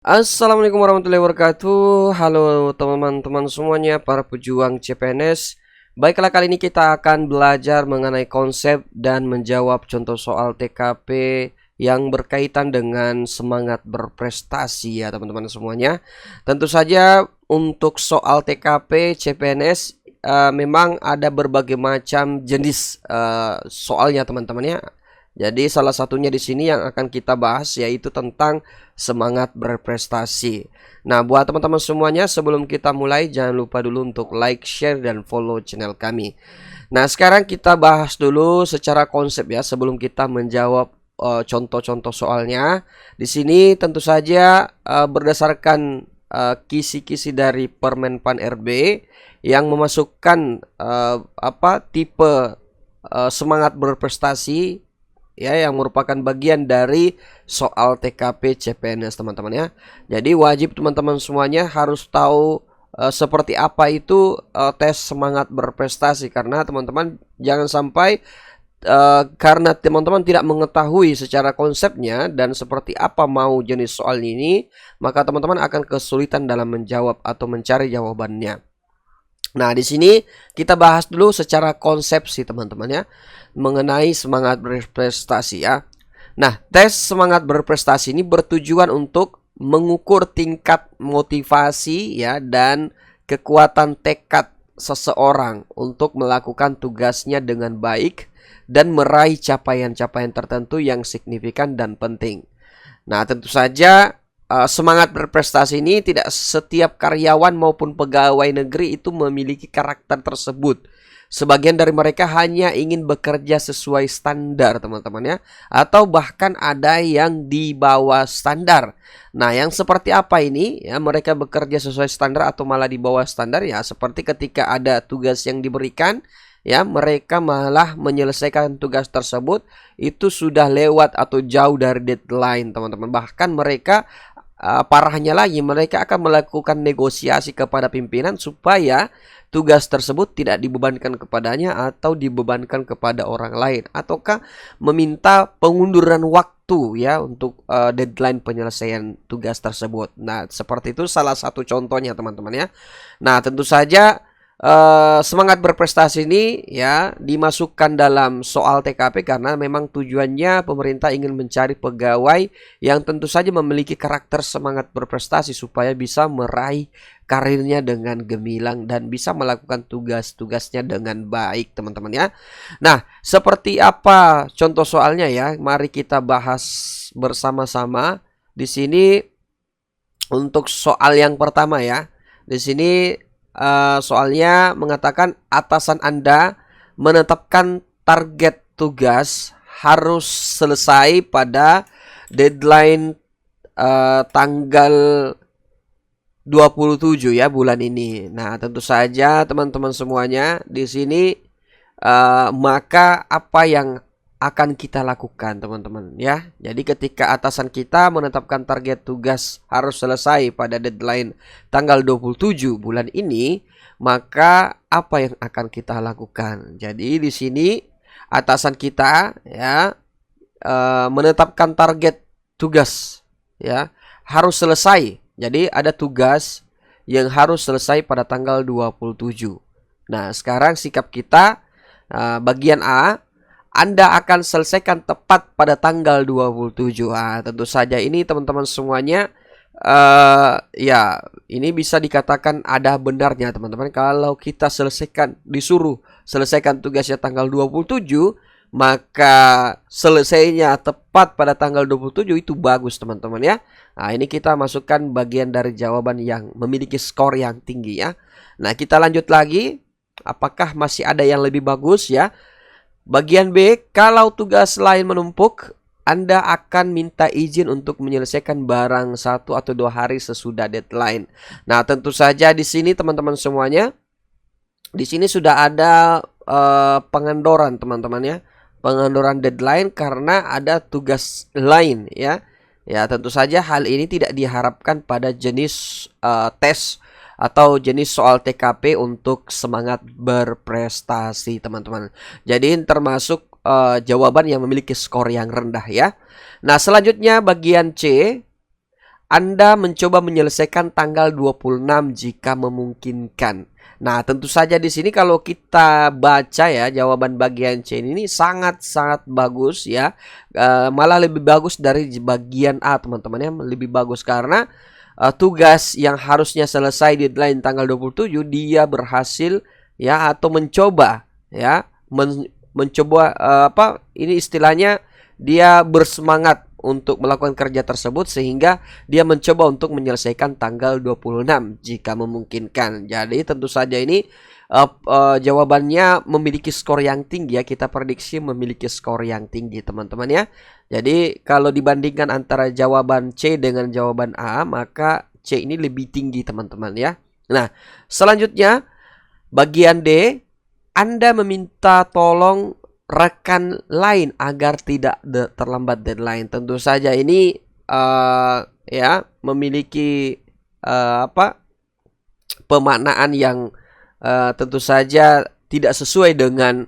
Assalamualaikum warahmatullahi wabarakatuh. Halo teman-teman semuanya, para pejuang CPNS. Baiklah, kali ini kita akan belajar mengenai konsep dan menjawab contoh soal TKP yang berkaitan dengan semangat berprestasi ya teman-teman semuanya. Tentu saja untuk soal TKP CPNS memang ada berbagai macam jenis soalnya teman-teman ya. Jadi salah satunya di sini yang akan kita bahas yaitu tentang semangat berprestasi. Nah, buat teman-teman semuanya, sebelum kita mulai jangan lupa dulu untuk like, share dan follow channel kami. Nah, sekarang kita bahas dulu secara konsep ya sebelum kita menjawab contoh-contoh soalnya. Di sini tentu saja berdasarkan kisi-kisi dari Permenpan RB yang memasukkan tipe semangat berprestasi ya, yang merupakan bagian dari soal TKP CPNS teman-teman ya. Jadi wajib teman-teman semuanya harus tahu seperti apa itu tes semangat berprestasi, karena teman-teman jangan sampai karena teman-teman tidak mengetahui secara konsepnya dan seperti apa mau jenis soal ini, maka teman-teman akan kesulitan dalam menjawab atau mencari jawabannya. Nah, di sini kita bahas dulu secara konsepsi teman-teman ya, mengenai semangat berprestasi ya. Nah, tes semangat berprestasi ini bertujuan untuk mengukur tingkat motivasi ya dan kekuatan tekad seseorang untuk melakukan tugasnya dengan baik dan meraih capaian-capaian tertentu yang signifikan dan penting. Nah, tentu saja semangat berprestasi ini tidak setiap karyawan maupun pegawai negeri itu memiliki karakter tersebut. Sebagian dari mereka hanya ingin bekerja sesuai standar teman-teman ya, atau bahkan ada yang di bawah standar. Nah, yang seperti apa ini ya, mereka bekerja sesuai standar atau malah di bawah standar ya, seperti ketika ada tugas yang diberikan ya, mereka malah menyelesaikan tugas tersebut itu sudah lewat atau jauh dari deadline teman-teman. Bahkan mereka parahnya lagi, mereka akan melakukan negosiasi kepada pimpinan supaya tugas tersebut tidak dibebankan kepadanya atau dibebankan kepada orang lain, ataukah meminta pengunduran waktu ya untuk deadline penyelesaian tugas tersebut. Nah, seperti itu salah satu contohnya teman-teman ya. Nah, tentu saja semangat berprestasi ini ya dimasukkan dalam soal TKP karena memang tujuannya pemerintah ingin mencari pegawai yang tentu saja memiliki karakter semangat berprestasi supaya bisa meraih karirnya dengan gemilang dan bisa melakukan tugas-tugasnya dengan baik teman-teman ya. Nah, seperti apa contoh soalnya ya? Mari kita bahas bersama-sama. Di sini untuk soal yang pertama ya. Di sini soalnya mengatakan atasan Anda menetapkan target tugas harus selesai pada deadline tanggal 27 ya bulan ini. Nah, tentu saja teman-teman semuanya di sini maka apa yang akan kita lakukan teman-teman ya. Jadi ketika atasan kita menetapkan target tugas harus selesai pada deadline tanggal 27 bulan ini, maka apa yang akan kita lakukan? Jadi di sini atasan kita ya menetapkan target tugas ya harus selesai. Jadi ada tugas yang harus selesai pada tanggal 27. Nah, sekarang sikap kita bagian A, Anda akan selesaikan tepat pada tanggal 27. Tentu saja ini teman-teman semuanya ya ini bisa dikatakan ada benarnya teman-teman. Kalau kita disuruh selesaikan tugasnya tanggal 27, maka selesainya tepat pada tanggal 27 itu bagus teman-teman ya. Nah, ini kita masukkan bagian dari jawaban yang memiliki skor yang tinggi ya. Nah, kita lanjut lagi. Apakah masih ada yang lebih bagus ya? Bagian B, kalau tugas lain menumpuk, Anda akan minta izin untuk menyelesaikan barang 1 atau 2 hari sesudah deadline. Nah, tentu saja di sini teman-teman semuanya, di sini sudah ada pengendoran teman-teman ya. Pengendoran deadline karena ada tugas lain ya. Ya, tentu saja hal ini tidak diharapkan pada jenis tes atau jenis soal TKP untuk semangat berprestasi teman-teman. Jadi termasuk jawaban yang memiliki skor yang rendah ya. Nah, selanjutnya bagian C, Anda mencoba menyelesaikan tanggal 26 jika memungkinkan. Nah, tentu saja di sini kalau kita baca ya, jawaban bagian C ini sangat-sangat bagus ya. Malah lebih bagus dari bagian A, teman-teman ya. Lebih bagus karena tugas yang harusnya selesai deadline tanggal 27 dia berhasil ya, atau mencoba ya, mencoba ini istilahnya dia bersemangat untuk melakukan kerja tersebut sehingga dia mencoba untuk menyelesaikan tanggal 26 jika memungkinkan. Jadi tentu saja ini jawabannya memiliki skor yang tinggi ya. Kita prediksi memiliki skor yang tinggi, teman-teman ya. Jadi kalau dibandingkan antara jawaban C dengan jawaban A, maka C ini lebih tinggi, teman-teman ya. Nah, selanjutnya bagian D, Anda meminta tolong rekan lain agar tidak terlambat deadline. Tentu saja ini ya memiliki pemaknaan yang tentu saja tidak sesuai dengan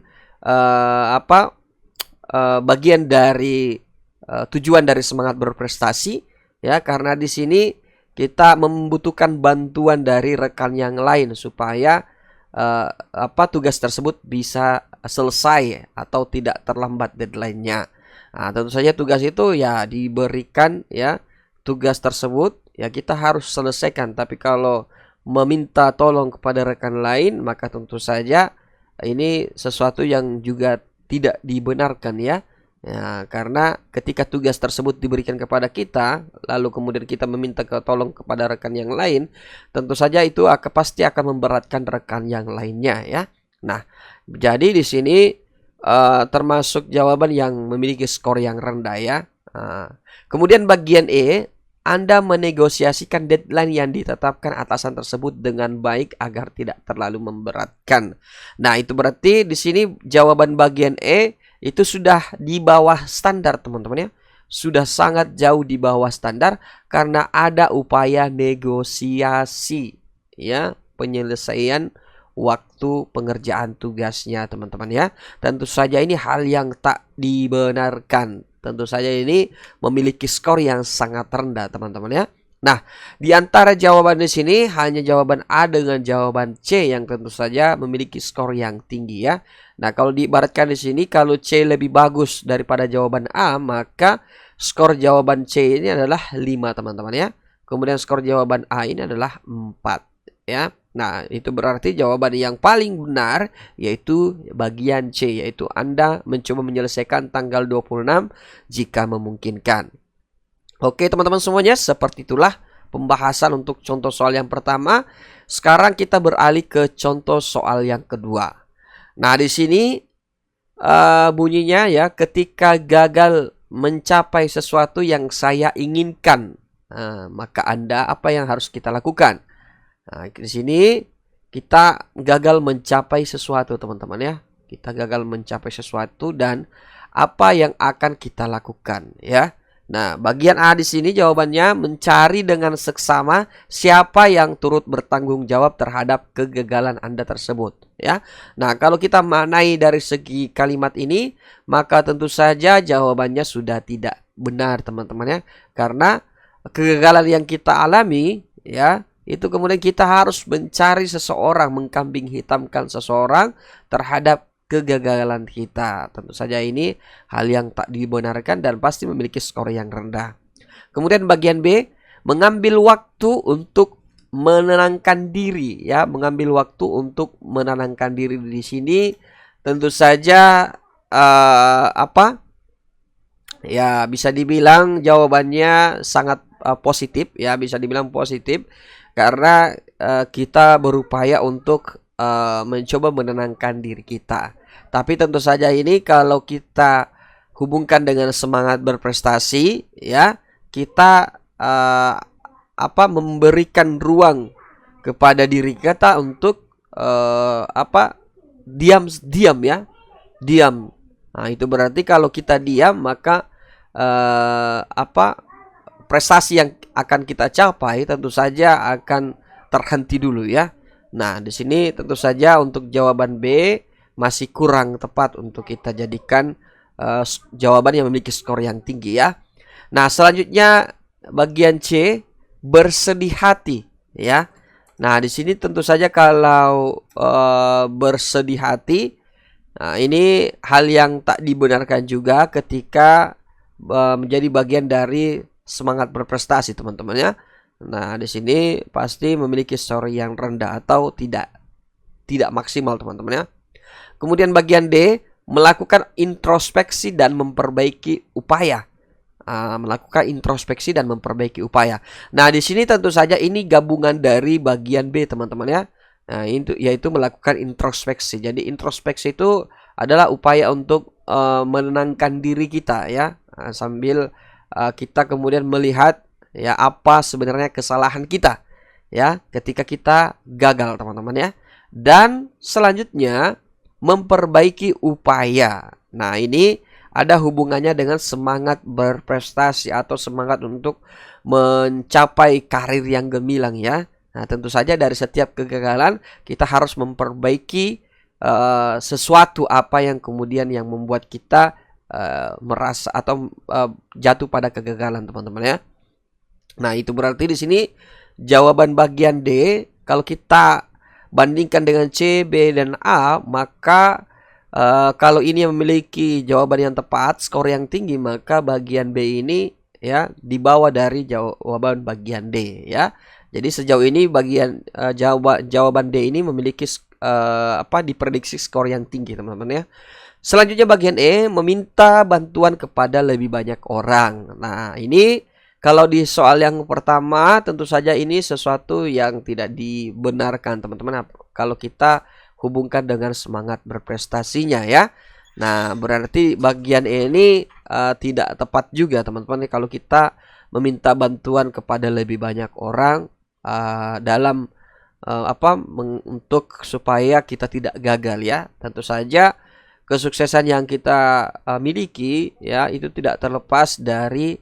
bagian dari tujuan dari semangat berprestasi ya, karena di sini kita membutuhkan bantuan dari rekan yang lain supaya tugas tersebut bisa selesai atau tidak terlambat deadline-nya. Nah, tentu saja tugas itu ya diberikan ya, tugas tersebut ya kita harus selesaikan. Tapi kalau meminta tolong kepada rekan lain, maka tentu saja ini sesuatu yang juga tidak dibenarkan ya. Ya, karena ketika tugas tersebut diberikan kepada kita, lalu kemudian kita meminta tolong kepada rekan yang lain, tentu saja itu pasti akan memberatkan rekan yang lainnya ya. Nah, jadi di sini termasuk jawaban yang memiliki skor yang rendah ya. Kemudian bagian E, Anda menegosiasikan deadline yang ditetapkan atasan tersebut dengan baik agar tidak terlalu memberatkan. Nah, itu berarti di sini jawaban bagian E itu sudah di bawah standar, teman-teman ya. Sudah sangat jauh di bawah standar karena ada upaya negosiasi ya, penyelesaian waktu pengerjaan tugasnya, teman-teman ya. Tentu saja ini hal yang tak dibenarkan. Tentu saja ini memiliki skor yang sangat rendah, teman-teman ya. Nah, di antara jawaban di sini hanya jawaban A dengan jawaban C yang tentu saja memiliki skor yang tinggi ya. Nah, kalau diibaratkan di sini kalau C lebih bagus daripada jawaban A, maka skor jawaban C ini adalah 5, teman-teman ya. Kemudian skor jawaban A ini adalah 4 ya. Nah, itu berarti jawaban yang paling benar yaitu bagian C, yaitu Anda mencoba menyelesaikan tanggal 26 jika memungkinkan. Oke, teman-teman semuanya, seperti itulah pembahasan untuk contoh soal yang pertama. Sekarang kita beralih ke contoh soal yang kedua. Nah, di sini bunyinya ya, ketika gagal mencapai sesuatu yang saya inginkan, maka Anda apa yang harus kita lakukan? Nah, di sini kita gagal mencapai sesuatu, teman-teman ya. Kita gagal mencapai sesuatu dan apa yang akan kita lakukan ya. Nah, bagian A di sini jawabannya mencari dengan seksama siapa yang turut bertanggung jawab terhadap kegagalan Anda tersebut ya. Nah, kalau kita maknai dari segi kalimat ini, maka tentu saja jawabannya sudah tidak benar, teman-teman ya. Karena kegagalan yang kita alami ya, itu kemudian kita harus mencari seseorang, mengkambing hitamkan seseorang terhadap kegagalan kita. Tentu saja ini hal yang tak dibenarkan dan pasti memiliki skor yang rendah. Kemudian bagian B, mengambil waktu untuk menenangkan diri ya, mengambil waktu untuk menenangkan diri di sini tentu saja ya, bisa dibilang jawabannya sangat positif ya, bisa dibilang positif karena kita berupaya untuk mencoba menenangkan diri kita. Tapi tentu saja ini kalau kita hubungkan dengan semangat berprestasi ya, kita memberikan ruang kepada diri kita untuk diam ya, diam. Nah, itu berarti kalau kita diam maka prestasi yang akan kita capai tentu saja akan terhenti dulu ya. Nah, di sini tentu saja untuk jawaban B masih kurang tepat untuk kita jadikan jawaban yang memiliki skor yang tinggi ya. Nah, selanjutnya bagian C, bersedih hati, ya. Nah, di sini tentu saja kalau bersedih hati, nah ini hal yang tak dibenarkan juga ketika menjadi bagian dari semangat berprestasi, teman-teman ya. Nah, di sini pasti memiliki skor yang rendah atau tidak maksimal, teman-teman ya. Kemudian bagian D, melakukan introspeksi dan memperbaiki upaya. Melakukan introspeksi dan memperbaiki upaya. Nah, di sini tentu saja ini gabungan dari bagian B, teman-teman ya. Nah, itu yaitu melakukan introspeksi. Jadi introspeksi itu adalah upaya untuk menenangkan diri kita ya, sambil kita kemudian melihat ya apa sebenarnya kesalahan kita ya ketika kita gagal, teman-teman ya. Dan selanjutnya memperbaiki upaya. Nah, ini ada hubungannya dengan semangat berprestasi atau semangat untuk mencapai karir yang gemilang ya. Nah, tentu saja dari setiap kegagalan kita harus memperbaiki sesuatu apa yang kemudian yang membuat kita merasa atau jatuh pada kegagalan, teman-teman ya. Nah, itu berarti di sini jawaban bagian D kalau kita bandingkan dengan C, B, dan A, maka kalau ini memiliki jawaban yang tepat, skor yang tinggi, maka bagian B ini ya di bawah dari jawaban bagian D ya. Jadi sejauh ini bagian jawaban D ini memiliki diprediksi skor yang tinggi, teman-teman ya. Selanjutnya bagian E, meminta bantuan kepada lebih banyak orang. Nah, ini kalau di soal yang pertama tentu saja ini sesuatu yang tidak dibenarkan, teman-teman. Kalau kita hubungkan dengan semangat berprestasinya ya. Nah, berarti bagian E ini tidak tepat juga, teman-teman. Kalau kita meminta bantuan kepada lebih banyak orang dalam untuk supaya kita tidak gagal ya. Tentu saja kesuksesan yang kita miliki ya itu tidak terlepas dari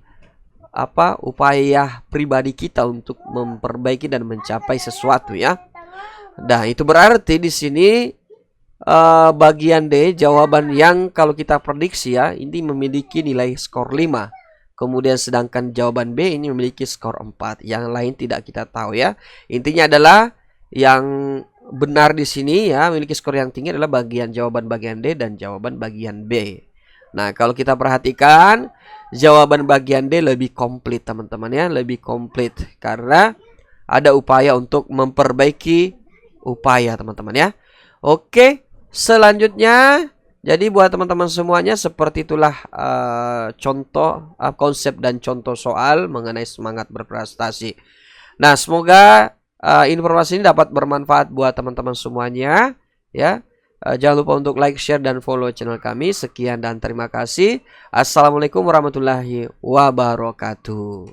upaya pribadi kita untuk memperbaiki dan mencapai sesuatu ya. Nah, itu berarti di sini bagian D jawaban yang kalau kita prediksi ya ini memiliki nilai skor 5. Kemudian sedangkan jawaban B ini memiliki skor 4. Yang lain tidak kita tahu ya. Intinya adalah yang benar di sini ya memiliki skor yang tinggi adalah jawaban bagian D dan jawaban bagian B. Nah, kalau kita perhatikan jawaban bagian D lebih komplit, teman-teman ya, lebih komplit karena ada upaya untuk memperbaiki upaya, teman-teman ya. Oke, selanjutnya jadi buat teman-teman semuanya seperti itulah contoh konsep dan contoh soal mengenai semangat berprestasi. Nah, semoga informasi ini dapat bermanfaat buat teman-teman semuanya ya. Jangan lupa untuk like, share, dan follow channel kami. Sekian dan terima kasih. Assalamualaikum warahmatullahi wabarakatuh.